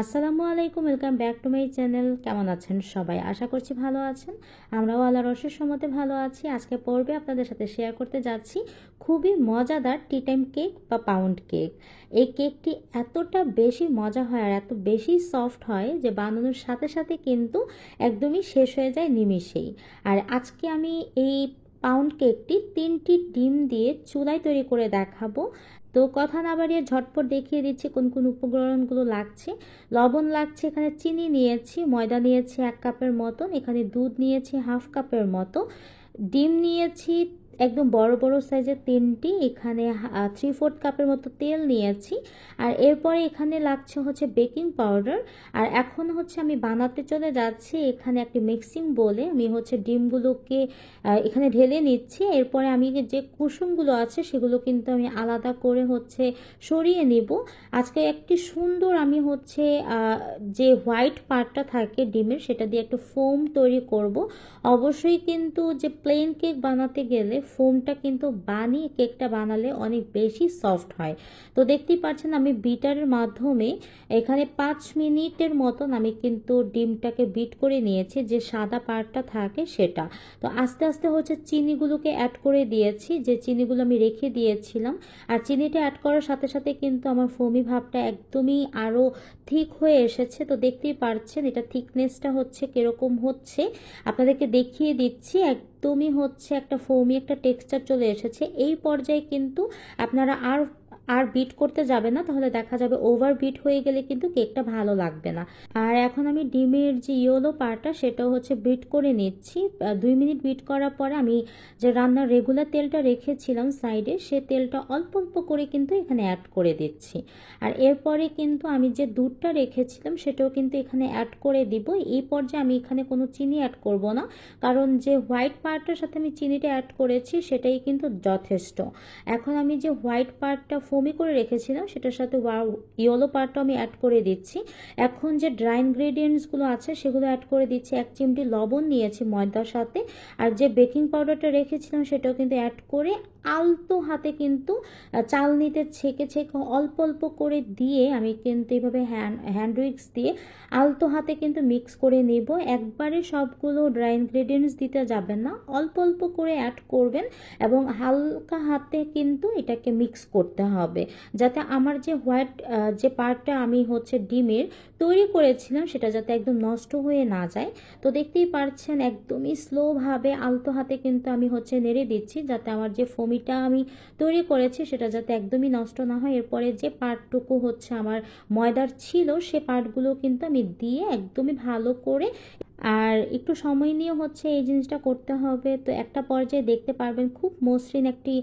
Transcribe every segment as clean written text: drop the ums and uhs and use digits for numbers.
আসসালামু আলাইকুম, welcome back to my channel. কেমন আছেন সবাই? আশা করছি ভালো আছেন। আমরাও আল্লাহর অশেষ রহমতে ভালো আছি। আজকে পর্বে আপনাদের সাথে শেয়ার করতে যাচ্ছি খুবই মজাদার টি টাইম কেক বা পাউন্ড কেক। এই কেকটি এতটা বেশি মজা হয় আর এত বেশি সফট হয় যে বানানোর সাথে সাথে কিন্তু একদমই শেষ হয়ে যায় নিমিষেই। আর আজকে আমি এই পাউন্ড কেকটি 3টি ডিম দিয়ে চুলায় তৈরি করে দেখাবো। তো কথা না বাড়িয়ে ঝটপট দেখিয়ে দিচ্ছি কোন কোন উপকরণগুলো লাগছে। লবণ লাগছে, এখানে চিনি নিয়েছি, ময়দা নিয়েছি 1 কাপের মতন, এখানে দুধ নিয়েছি 1/2 কাপের মতো, ডিম নিয়েছি একদম বড় বড় সাইজের 3টি, এখানে 3/4 কাপের মতো তেল নিয়েছি। আর এরপরে এখানে লাগছে হচ্ছে বেকিং পাউডার। আর এখন হচ্ছে আমি বানাতে চলে যাচ্ছি। এখানে একটি মিক্সিং বলে আমি হচ্ছে ডিমগুলোকে এখানে ঢেলে নিচ্ছি। এরপরে আমি যে কুসুমগুলো আছে সেগুলো কিন্তু আমি আলাদা করে হচ্ছে সরিয়ে নিব। আজকে একটি সুন্দর আমি হচ্ছে যে হোয়াইট পার্টটা থাকে ডিমের সেটা দিয়ে একটু ফোম তৈরি করব। অবশ্যই কিন্তু যে প্লেন কেক বানাতে গেলে ফোমটা কিন্তু বানিয়ে কেকটা বানালে অনেক বেশি সফট হয়। তো দেখতেই পাচ্ছেন আমি বিটারের মাধ্যমে এখানে 5 মিনিটের মতন আমি কিন্তু ডিমটাকে বিট করে নিয়েছি, যে সাদা পার্টটা থাকে সেটা। তো আস্তে আস্তে হচ্ছে চিনিগুলোকে অ্যাড করে দিয়েছি, যে চিনিগুলো আমি রেখে দিয়েছিলাম। আর চিনিটা অ্যাড করার সাথে সাথে কিন্তু আমার ফোমি ভাবটা একদমই আরও ঠিক হয়ে এসেছে। তো দেখতেই পাচ্ছেন এটা থিকনেসটা হচ্ছে কিরকম হচ্ছে, আপনাদেরকে দেখিয়ে দিচ্ছি। একদমই হচ্ছে একটা ফোমি একটা টেক্সচার চলে এসেছে। এই পর্যায়ে কিন্তু আপনারা আর বিট করতে যাবে না, তাহলে দেখা যাবে ওভার বিট হয়ে গেলে কিন্তু কেকটা ভালো লাগবে না। আর এখন আমি ডিমের যে ইয়েলো পার্টটা সেটাও হচ্ছে বিট করে নিচ্ছি। 2 মিনিট বিট করার পরে আমি যে রান্নার রেগুলার তেলটা রেখেছিলাম সাইডে, সে তেলটা অল্প অল্প করে কিন্তু এখানে অ্যাড করে দিচ্ছি। আর এরপরে কিন্তু আমি যে দুধটা রেখেছিলাম সেটাও কিন্তু এখানে অ্যাড করে দিব। এই পর্যায়ে আমি এখানে কোনো চিনি অ্যাড করব না, কারণ যে হোয়াইট পার্টটার সাথে আমি চিনিটা অ্যাড করেছি সেটাই কিন্তু যথেষ্ট। এখন আমি যে হোয়াইট পার্টটা ফোমি করে রেখেছিলাম সেটার সাথে ইয়েলো পার্টটা আমি অ্যাড করে দিচ্ছি। এখন যে ড্রাই ইনগ্রেডিয়েন্টসগুলো আছে সেগুলো অ্যাড করে দিচ্ছি। 1 চিমটি লবণ নিয়েছি ময়দার সাথে, আর যে বেকিং পাউডারটা রেখেছিলাম সেটাও কিন্তু অ্যাড করে আলতো হাতে কিন্তু চালনিতে ছেঁকে ছেঁকে অল্প অল্প করে দিয়ে আমি কিন্তু এইভাবে হ্যান্ড উইক্স দিয়ে আলতো হাতে কিন্তু মিক্স করে নেব। একবারে সবগুলো ড্রাই ইনগ্রেডিয়েন্টস দিতে যাবেন না, অল্প অল্প করে অ্যাড করবেন এবং হালকা হাতে কিন্তু এটাকে মিক্স করতে হবে, যাতে আমার যে হোয়াইট যে পার্টটা আমি হচ্ছে ডিমের তৈরি করেছিলাম সেটা যাতে একদম নষ্ট হয়ে না যায়। তো দেখতেই পাচ্ছেন একদমই স্লোভাবে আলতো হাতে কিন্তু আমি হচ্ছে নেড়ে দিচ্ছি, যাতে আমার যে ফোমিটা আমি তৈরি করেছি সেটা যাতে একদমই নষ্ট না হয়। এরপরে যে পার্টটুকু হচ্ছে আমার ময়দার ছিল সে পার্টগুলো কিন্তু আমি দিয়ে একদমই ভালো করে আর একটু সময় নিয়ে হচ্ছে এই জিনিসটা করতে হবে। তো একটা পর্যায়ে দেখতে পারবেন খুব মসৃণ একটি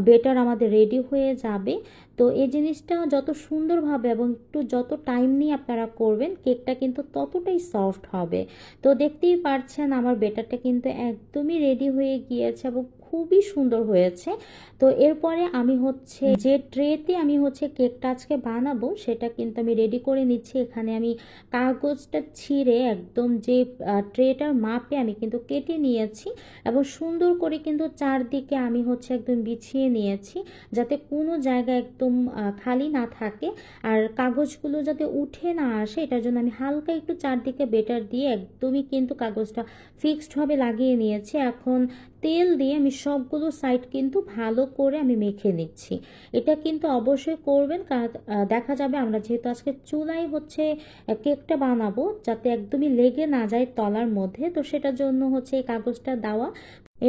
বেটার আমাদের রেডি হয়ে যাবে। তো এই জিনিসটা যত সুন্দরভাবে এবং একটু যত টাইম নিয়ে আপনারা করবেন কেকটা কিন্তু ততটাই সফট হবে। তো দেখতেই পারছেন আমার বেটারটা কিন্তু একদমই রেডি হয়ে গিয়েছে এবং খুবই সুন্দর হয়েছে। তো এরপরে আমি হচ্ছে যে ট্রেতে আমি হচ্ছে কেকটা আজকে বানাবো সেটা কিন্তু আমি রেডি করে নিচ্ছি। এখানে আমি কাগজটা ছিঁড়ে একদম যে ট্রেটার মাপে আমি কিন্তু কেটে নিয়েছি এবং সুন্দর করে কিন্তু চারদিকে আমি হচ্ছে একদম বিছিয়ে নিয়েছি, যাতে কোনো জায়গা একদম খালি না থাকে আর কাগজগুলো যাতে উঠে না আসে। এটার জন্য আমি হালকা একটু চারদিকে বেটার দিয়ে একদমই কিন্তু কাগজটা ফিক্সডভাবে লাগিয়ে নিয়েছি। এখন তেল দিয়ে আমি সবগুলো সাইড কিন্তু ভালো করে আমি মেখে নিচ্ছি। এটা কিন্তু অবশ্যই করবেন, কারণ দেখা যাবে আমরা যেহেতু আজকে চুলায় হচ্ছে কেকটা বানাবো, যাতে একদমই লেগে না যায় তলার মধ্যে, তো সেটার জন্য হচ্ছে এই কাগজটা দেওয়া।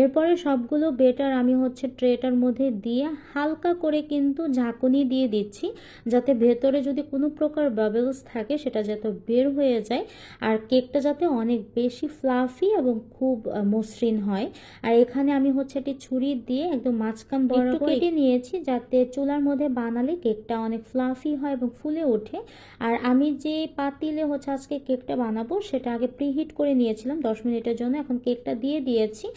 এরপরে সবগুলো বেটার আমি হচ্ছে ট্রেটার মধ্যে দিয়ে হালকা করে কিন্তু ঝাঁকুনি দিয়ে দিচ্ছি, যাতে ভেতরে যদি কোনো প্রকার বাবলস থাকে সেটা যাতে বের হয়ে যায় আর কেকটা যাতে অনেক বেশি ফ্লাফি এবং খুব মসৃণ হয়। আর এখানে আমি হচ্ছে একটি ছুরি দিয়ে একদম মাঝখান বরাবর কেটে নিয়েছি, যাতে চুলার মধ্যে বানালে কেকটা অনেক ফ্লাফি হয় এবং ফুলে ওঠে। আর আমি যে পাতিলে হচ্ছে আজকে কেকটা বানাবো সেটা আগে প্রিহিট করে নিয়েছিলাম 10 মিনিটের জন্য। এখন কেকটা দিয়ে দিয়েছি,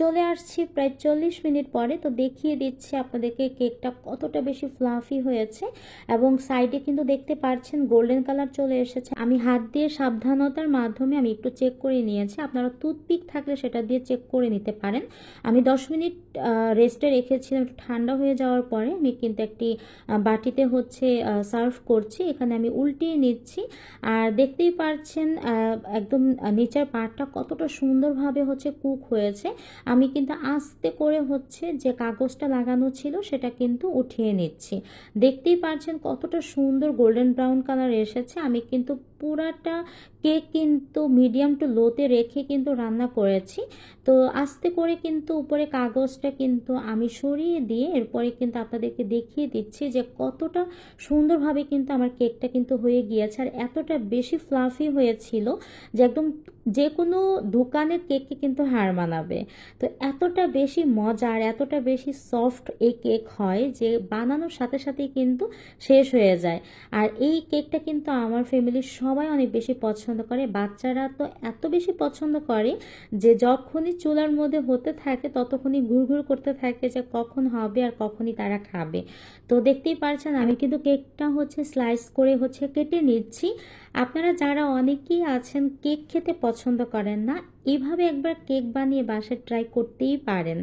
চলে আসছি প্রায় 40 মিনিট পরে। তো দেখিয়ে দিচ্ছি আপনাদেরকে কেকটা কতটা বেশি ফ্লাফি হয়েছে এবং সাইডে কিন্তু দেখতে পাচ্ছেন গোল্ডেন কালার চলে এসেছে। আমি হাত দিয়ে সাবধানতার মাধ্যমে আমি একটু চেক করে নিয়েছি, আপনারা টুথপিক থাকলে সেটা দিয়ে চেক করে নিতে পারেন। আমি 10 মিনিট রেস্টে রেখেছিলাম, একটু ঠান্ডা হয়ে যাওয়ার পরে আমি কিন্তু একটি বাটিতে হচ্ছে সার্ভ করছি। এখানে আমি উল্টিয়ে নিচ্ছি আর দেখতেই পাচ্ছেন একদম নিচের পার্টটা কতটা সুন্দরভাবে হচ্ছে কুক হয়েছে। আমি কিন্তু আস্তে করে হচ্ছে যে কাগজটা লাগানো ছিল সেটা কিন্তু উঠিয়ে নিচ্ছি। দেখতেই পাচ্ছেন কতটা সুন্দর গোল্ডেন ব্রাউন কালার এসেছে। আমি কিন্তু পুরাটা কেক কিন্তু মিডিয়াম টু লোতে রেখে কিন্তু রান্না করেছি। তো আস্তে করে কিন্তু উপরে কাগজটা কিন্তু আমি সরিয়ে দিয়ে এরপরে কিন্তু আপনাদেরকে দেখিয়ে দিচ্ছি যে কতটা সুন্দরভাবে কিন্তু আমার কেকটা কিন্তু হয়ে গিয়েছে। আর এতটা বেশি ফ্লাফি হয়েছিল যে একদম যে কোনো দোকানের কেককে কিন্তু হার মানাবে। তো এতটা বেশি মজা আর এতটা বেশি সফট এই কেক হয় যে বানানোর সাথে সাথেই কিন্তু শেষ হয়ে যায়। আর এই কেকটা কিন্তু আমার ফ্যামিলির সবাই অনেক বেশি পছন্দ করে, বাচ্চারা তো এত বেশি পছন্দ করে যে যখনই চুলার মধ্যে হতে থাকে ততক্ষণই ঘুরঘুর করতে থাকে যে কখন হবে আর কখনই তারা খাবে। তো দেখতেই পারছেন আমি কিন্তু কেকটা হচ্ছে স্লাইস করে হচ্ছে কেটে নিচ্ছি। আপনারা যারা অনেকেই আছেন কেক খেতে পছন্দ করেন না, এইভাবে একবার কেক বানিয়ে বাসায় ট্রাই করতেই পারেন।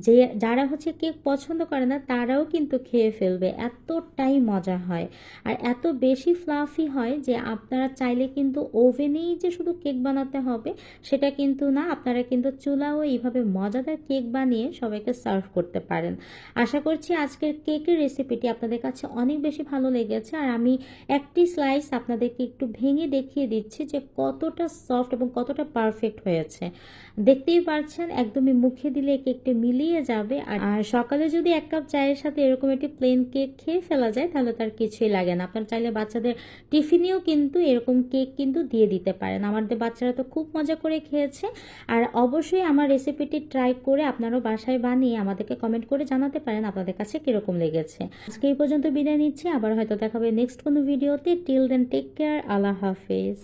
যে যারা হচ্ছে কেক পছন্দ করে না তারাও কিন্তু খেয়ে ফেলবে, এতটাই মজা হয় আর এত বেশি ফ্লাফি হয় যে আপনারা চাইলে কিন্তু ওভেনেই যে শুধু কেক বানাতে হবে সেটা কিন্তু না, আপনারা কিন্তু চুলাও এইভাবে মজাদার কেক বানিয়ে সবাইকে সার্ভ করতে পারেন। আশা করছি আজকের কেকের রেসিপিটি আপনাদের কাছে অনেক বেশি ভালো লেগেছে। আর আমি একটি স্লাইস আপনাদেরকে একটু ভেঙে দেখিয়ে দিচ্ছি যে কতটা সফট এবং কতটা পারফেক্ট হয়েছে। দেখতেই পাচ্ছেন একদমই মুখে দিলে কেকটা মিলিয়ে যাবে। আর সকালে যদি 1 কাপ চায়ের সাথে এরকম একটি প্লেন কেক খেয়ে ফেলা যায় তাহলে তার কিছুই লাগে না। আপনারা চাইলে বাচ্চাদের টিফিনেও কিন্তু এরকম কেক কিন্তু দিয়ে দিতে পারেন। আমাদের বাচ্চারা তো খুব মজা করে খেয়েছে। আর অবশ্যই আমার রেসিপিটি ট্রাই করে আপনারাও বাসায় বানিয়ে আমাদেরকে কমেন্ট করে জানাতে পারেন আপনাদের কাছে কিরকম লেগেছে। আজকে এই পর্যন্ত বিদায় নিচ্ছি, আবার হয়তো দেখাবে নেক্সট কোনো ভিডিওতে। টিল দেন টেক কেয়ার, আল্লাহ হাফেজ।